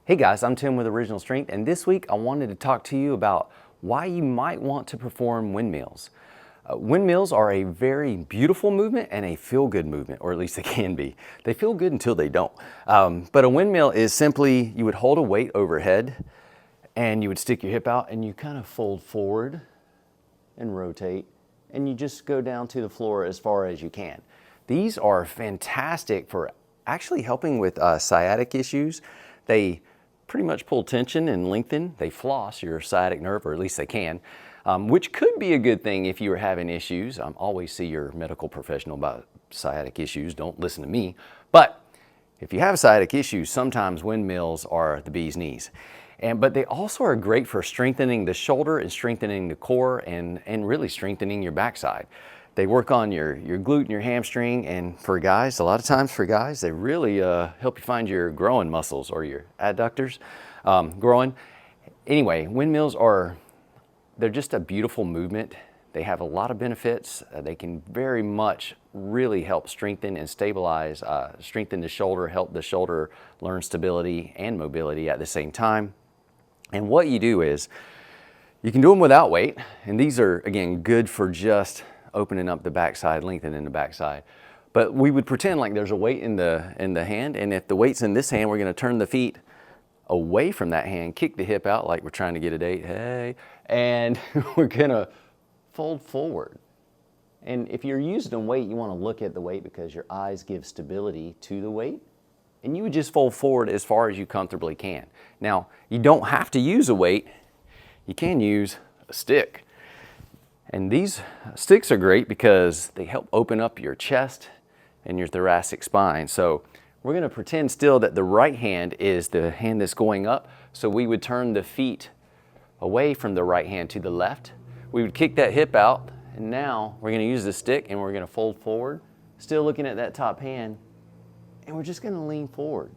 Hey guys, I'm Tim with Original Strength, and this week I wanted to talk to you about why you might want to perform windmills. Windmills are a very beautiful movement and a feel-good movement, or at least they can be. They feel good until they don't. But a windmill is simply, you would hold a weight overhead and you would stick your hip out and you kind of fold forward and rotate, and you just go down to the floor as far as you can. These are fantastic for actually helping with sciatic issues. They pretty much pull tension and lengthen. They floss your sciatic nerve, or at least they can, which could be a good thing if you were having issues. Always see your medical professional about sciatic issues. Don't listen to me. But if you have sciatic issues, sometimes windmills are the bee's knees. But they also are great for strengthening the shoulder and strengthening the core and really strengthening your backside. They work on your glute and your hamstring, and for guys, a lot of times for guys, they really help you find your growing muscles or your adductors growing. Anyway, windmills they're just a beautiful movement. They have a lot of benefits. They can very much really help strengthen and stabilize, strengthen the shoulder, help the shoulder learn stability and mobility at the same time. And what you do is, you can do them without weight, and these are, again, good for just opening up the backside, lengthening the backside. But we would pretend like there's a weight in the hand, and if the weight's in this hand, we're gonna turn the feet away from that hand, kick the hip out like we're trying to get a date, hey, and we're gonna fold forward. And if you're using a weight, you wanna look at the weight because your eyes give stability to the weight, and you would just fold forward as far as you comfortably can. Now, you don't have to use a weight. You can use a stick. And these sticks are great because they help open up your chest and your thoracic spine. So we're gonna pretend still that the right hand is the hand that's going up. So we would turn the feet away from the right hand to the left. We would kick that hip out, and now we're gonna use the stick and we're gonna fold forward, still looking at that top hand, and we're just gonna lean forward.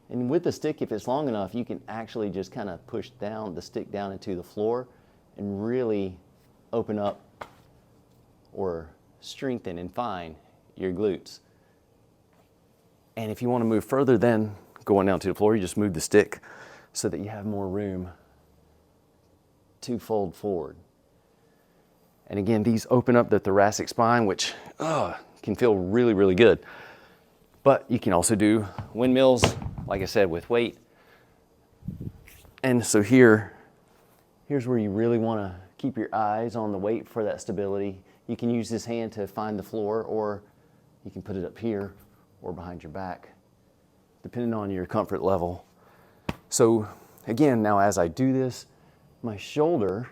And with the stick, if it's long enough, you can actually just kind of push down the stick down into the floor and really open up or strengthen and find your glutes. And if you want to move further than going down to the floor, you just move the stick so that you have more room to fold forward. And again, these open up the thoracic spine, which can feel really, really good. But you can also do windmills, like I said, with weight. And so here's where you really want to keep your eyes on the weight for that stability. You can use this hand to find the floor, or you can put it up here or behind your back, depending on your comfort level. So again, now as I do this, my shoulder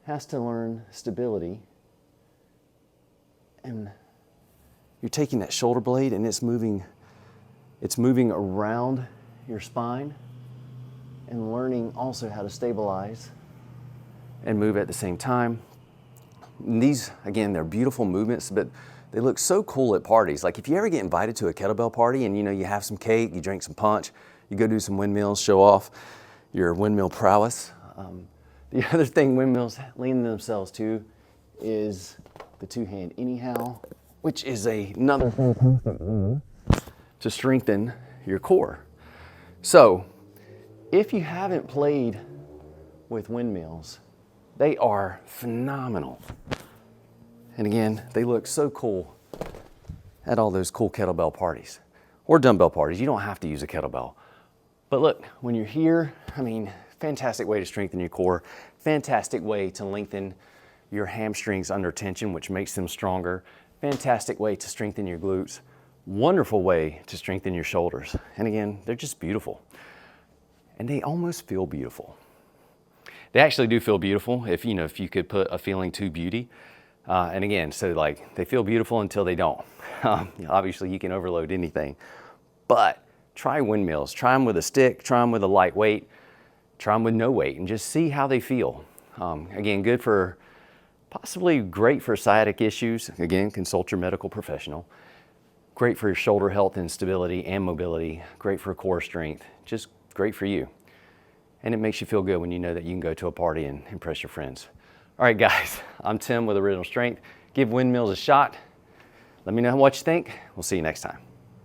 has to learn stability. And you're taking that shoulder blade and it's moving around your spine and learning also how to stabilize and move at the same time. And these, again, they're beautiful movements, but they look so cool at parties. Like if you ever get invited to a kettlebell party and you have some cake, you drink some punch, you go do some windmills, show off your windmill prowess. The other thing windmills lean themselves to is the two-hand anyhow, which is another fantastic move to strengthen your core. So if you haven't played with windmills, they are phenomenal. And again, they look so cool at all those cool kettlebell parties or dumbbell parties. You don't have to use a kettlebell. But look, when you're here, fantastic way to strengthen your core, fantastic way to lengthen your hamstrings under tension, which makes them stronger, fantastic way to strengthen your glutes, wonderful way to strengthen your shoulders. And again, they're just beautiful. And they almost feel beautiful. They actually do feel beautiful if you could put a feeling to beauty. And again, so like they feel beautiful until they don't. Obviously you can overload anything, but try windmills. Try them with a stick, try them with a light weight, try them with no weight, and just see how they feel. Again, possibly great for sciatic issues. Again, consult your medical professional. Great for your shoulder health and stability and mobility. Great for core strength. Just great for you. And it makes you feel good when you know that you can go to a party and impress your friends. All right, guys, I'm Tim with Original Strength. Give windmills a shot. Let me know what you think. We'll see you next time.